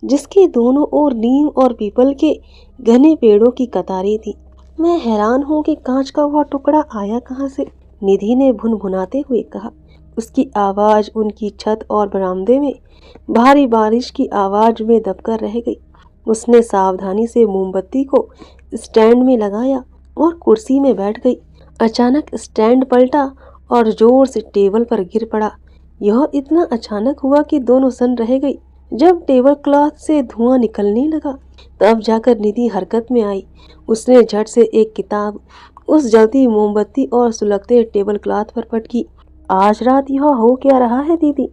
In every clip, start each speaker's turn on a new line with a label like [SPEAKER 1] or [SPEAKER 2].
[SPEAKER 1] जिसके दोनों ओर नीम और पीपल के घने पेड़ों की कतारें थी। मैं हैरान हूँ कि कांच का वह टुकड़ा आया कहाँ से, निधि ने भुनभुनाते हुए कहा। उसकी आवाज उनकी छत और बरामदे में भारी बारिश की आवाज में दबकर रह गई। उसने सावधानी से मोमबत्ती को स्टैंड में लगाया और कुर्सी में बैठ गई। अचानक स्टैंड पलटा और जोर से टेबल पर गिर पड़ा। यह इतना अचानक हुआ कि दोनों सन रह गई। जब टेबल क्लॉथ से धुआं निकलने लगा तब जाकर निधि हरकत में आई। उसने झट से एक किताब उस जलती मोमबत्ती और सुलगते टेबल क्लॉथ पर पटकी। आज रात यह हो क्या रहा है दीदी?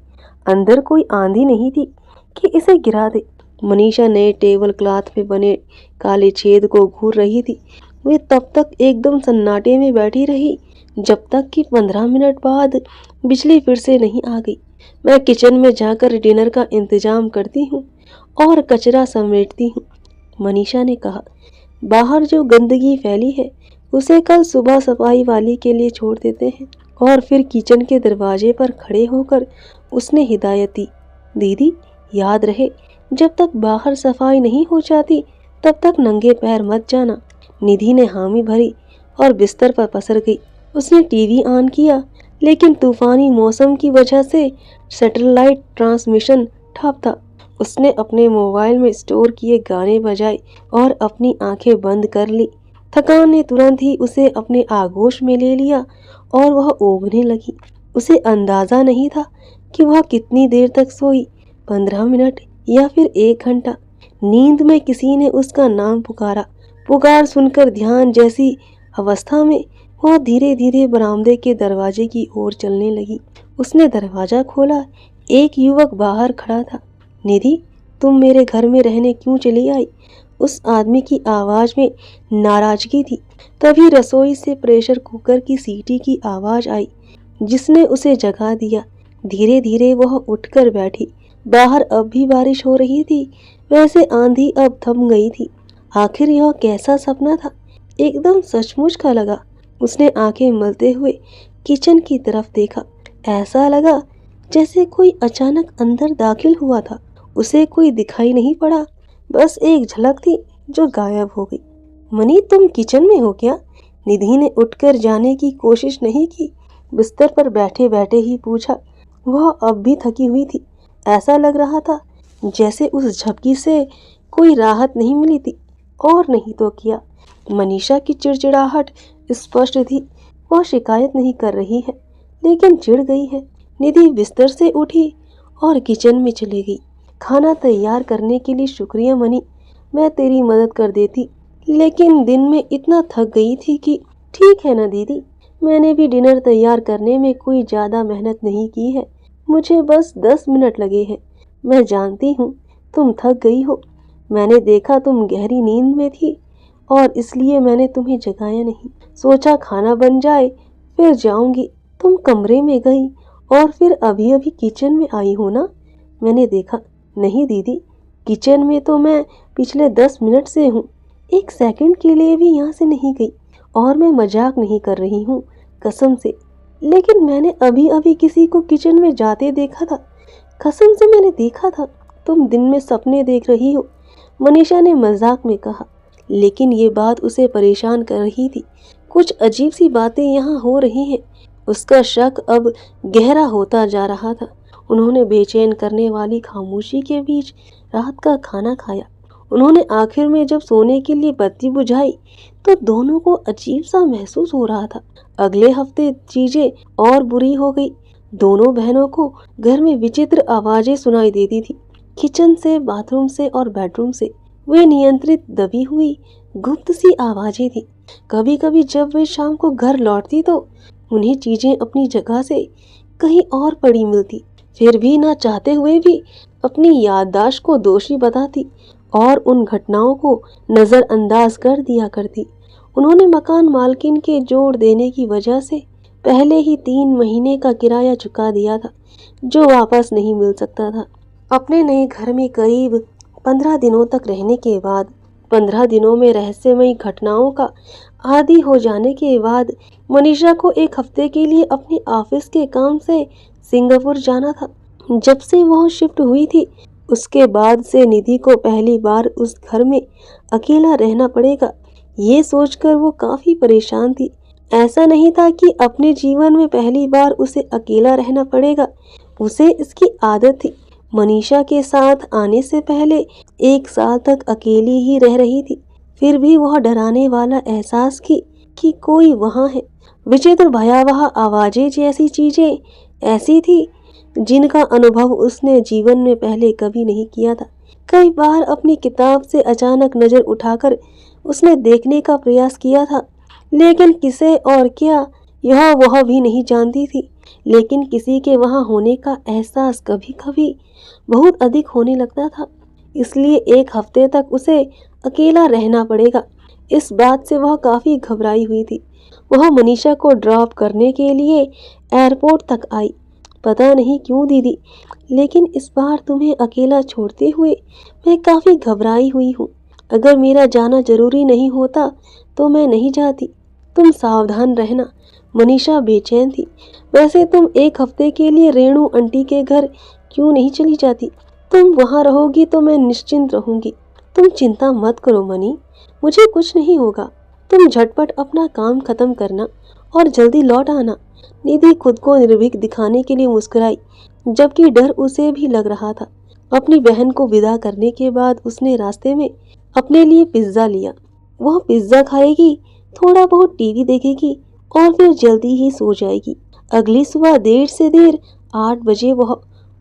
[SPEAKER 1] अंदर कोई आंधी नहीं थी कि इसे गिरा दे। मनीषा नए टेबल क्लॉथ में बने काले छेद को घूर रही थी। वे तब तक एकदम सन्नाटे में बैठी रही जब तक कि 15 मिनट बाद बिजली फिर से नहीं आ गई। मैं किचन में जाकर डिनर का इंतजाम करती हूँ और कचरा समेटती हूँ, मनीषा ने कहा। बाहर जो गंदगी फैली है उसे कल सुबह सफाई वाली के लिए छोड़ देते हैं। और फिर किचन के दरवाजे पर खड़े होकर उसने हिदायत दी, दीदी याद रहे जब तक बाहर सफाई नहीं हो जाती तब तक नंगे पैर मत जाना। निधि ने हामी भरी और बिस्तर पर पसर गई। उसने टीवी ऑन किया लेकिन तूफानी मौसम की वजह से सैटेलाइट ट्रांसमिशन ठप था। उसने अपने मोबाइल में स्टोर किए गाने बजाए और अपनी आंखें बंद कर ली। थकान ने तुरंत ही उसे अपने आगोश में ले लिया और वह ऊँघने लगी। उसे अंदाजा नहीं था कि वह कितनी देर तक सोई, 15 मिनट या फिर 1 घंटा। नींद में किसी ने उसका नाम पुकारा। पुकार सुनकर ध्यान जैसी अवस्था में वह धीरे धीरे बरामदे के दरवाजे की ओर चलने लगी। उसने दरवाजा खोला। एक युवक बाहर खड़ा था। निधि, तुम मेरे घर में रहने क्यों चली आई? उस आदमी की आवाज में नाराजगी थी। तभी रसोई से प्रेशर कुकर की सीटी की आवाज आई जिसने उसे जगा दिया। धीरे धीरे वह उठकर बैठी। बाहर अब भी बारिश हो रही थी, वैसे आंधी अब थम गई थी। आखिर यह कैसा सपना था? एकदम सचमुच का लगा। उसने आंखें मलते हुए किचन की तरफ देखा। ऐसा लगा जैसे कोई अचानक अंदर दाखिल हुआ था। उसे कोई दिखाई नहीं पड़ा, बस एक झलक थी जो गायब हो गई। मनी, तुम किचन में हो क्या? निधि ने उठकर जाने की कोशिश नहीं की, बिस्तर पर बैठे बैठे ही पूछा। वह अब भी थकी हुई थी। ऐसा लग रहा था जैसे उस झपकी से कोई राहत नहीं मिली थी। और नहीं तो क्या, मनीषा की चिड़चिड़ाहट स्पष्ट थी। वह शिकायत नहीं कर रही है लेकिन चिढ़ गई है। निधि बिस्तर से उठी और किचन में चली गई। खाना तैयार करने के लिए शुक्रिया मनी, मैं तेरी मदद कर देती लेकिन दिन में इतना थक गई थी कि। ठीक है ना दीदी, मैंने भी डिनर तैयार करने में कोई ज़्यादा मेहनत नहीं की है, मुझे बस 10 मिनट लगे हैं। मैं जानती हूँ तुम थक गई हो। मैंने देखा तुम गहरी नींद में थी और इसलिए मैंने तुम्हें जगाया नहीं। सोचा खाना बन जाए फिर जाऊंगी। तुम कमरे में गई और फिर अभी अभी किचन में आई हो ना? मैंने देखा। नहीं दीदी, किचन में तो मैं पिछले 10 मिनट से हूँ, 1 सेकंड के लिए भी यहाँ से नहीं गई। और मैं मजाक नहीं कर रही हूँ, कसम से। लेकिन मैंने अभी अभी किसी को किचन में जाते देखा था, कसम से मैंने देखा था। तुम दिन में सपने देख रही हो, मनीषा ने मजाक में कहा। लेकिन ये बात उसे परेशान कर रही थी। कुछ अजीब सी बातें यहाँ हो रही हैं। उसका शक अब गहरा होता जा रहा था। उन्होंने बेचैन करने वाली खामोशी के बीच रात का खाना खाया। उन्होंने आखिर में जब सोने के लिए बत्ती बुझाई तो दोनों को अजीब सा महसूस हो रहा था। अगले हफ्ते चीजें और बुरी हो गई। दोनों बहनों को घर में विचित्र आवाजें सुनाई देती थी, किचन से, बाथरूम से और बेडरूम से। वे नियंत्रित दबी हुई गुप्त सी आवाजें थी। कभी कभी जब वे शाम को घर लौटती तो उन्हें चीजें अपनी जगह से कहीं और पड़ी मिलती। फिर भी ना चाहते हुए भी अपनी याददाश्त को दोषी बताती और उन घटनाओं को नजरअंदाज कर दिया करती। उन्होंने मकान मालकिन के जोड़ देने की वजह से पहले ही 3 महीने का किराया चुका दिया था जो वापस नहीं मिल सकता था। अपने नए घर में करीब 15 दिनों तक रहने के बाद, 15 दिनों में रहस्यमयी घटनाओं का आदी हो जाने के बाद मनीषा को 1 हफ्ते के लिए अपने ऑफिस के काम से सिंगापुर जाना था। जब से वह शिफ्ट हुई थी उसके बाद से निधि को पहली बार उस घर में अकेला रहना पड़ेगा। ये सोचकर वो काफी परेशान थी। ऐसा नहीं था कि अपने जीवन में पहली बार उसे अकेला रहना पड़ेगा, उसे इसकी आदत थी। मनीषा के साथ आने से पहले 1 साल तक अकेली ही रह रही थी, फिर भी वह डराने वाला एहसास की कि कोई वहाँ है। विचित्र भयावह आवाजें जैसी चीजें ऐसी थी जिनका अनुभव उसने जीवन में पहले कभी नहीं किया था। कई बार अपनी किताब से अचानक नजर उठाकर उसने देखने का प्रयास किया था, लेकिन किसे और क्या यह वह भी नहीं जानती थी। लेकिन किसी के वहां होने का एहसास कभी कभी बहुत अधिक होने लगता था, इसलिए 1 हफ्ते तक उसे अकेला रहना पड़ेगा। इस बात से वह काफी घबराई हुई थी। वह मनीषा को ड्रॉप करने के लिए एयरपोर्ट तक आई। पता नहीं क्यों दीदी, लेकिन इस बार तुम्हें अकेला छोड़ते हुए मैं काफी घबराई हुई हूँ। अगर मेरा जाना जरूरी नहीं होता तो मैं नहीं जाती। तुम सावधान रहना। मनीषा बेचैन थी। वैसे तुम 1 हफ्ते के लिए रेणु आंटी के घर क्यों नहीं चली जाती? तुम वहाँ रहोगी तो मैं निश्चिंत रहूंगी। तुम चिंता मत करो मनी, मुझे कुछ नहीं होगा। तुम झटपट अपना काम खत्म करना और जल्दी लौट आना। निधि खुद को निर्भीक दिखाने के लिए मुस्कुराई, जबकि डर उसे भी लग रहा था। अपनी बहन को विदा करने के बाद उसने रास्ते में अपने लिए पिज्जा लिया। वह पिज्जा खाएगी, थोड़ा बहुत टीवी देखेगी और फिर जल्दी ही सो जाएगी। अगली सुबह देर से देर 8 बजे वह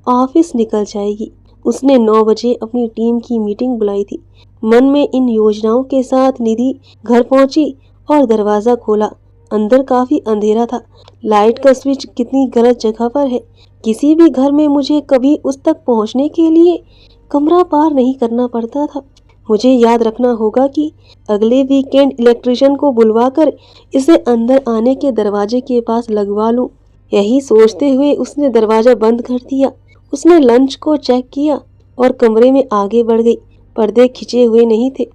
[SPEAKER 1] ऑफिस निकल जाएगी। उसने 9 बजे अपनी टीम की मीटिंग बुलाई थी। मन में इन योजनाओं के साथ निधि घर पहुंची और दरवाजा खोला। अंदर काफी अंधेरा था। लाइट का स्विच कितनी गलत जगह पर है। किसी भी घर में मुझे कभी उस तक पहुंचने के लिए कमरा पार नहीं करना पड़ता था। मुझे याद रखना होगा कि अगले वीकेंड इलेक्ट्रिशियन को बुलवाकर इसे अंदर आने के दरवाजे के पास लगवा लूं। यही सोचते हुए उसने दरवाजा बंद कर दिया। उसने लंच को चेक किया और कमरे में आगे बढ़ गई। पर्दे खिंचे हुए नहीं थे।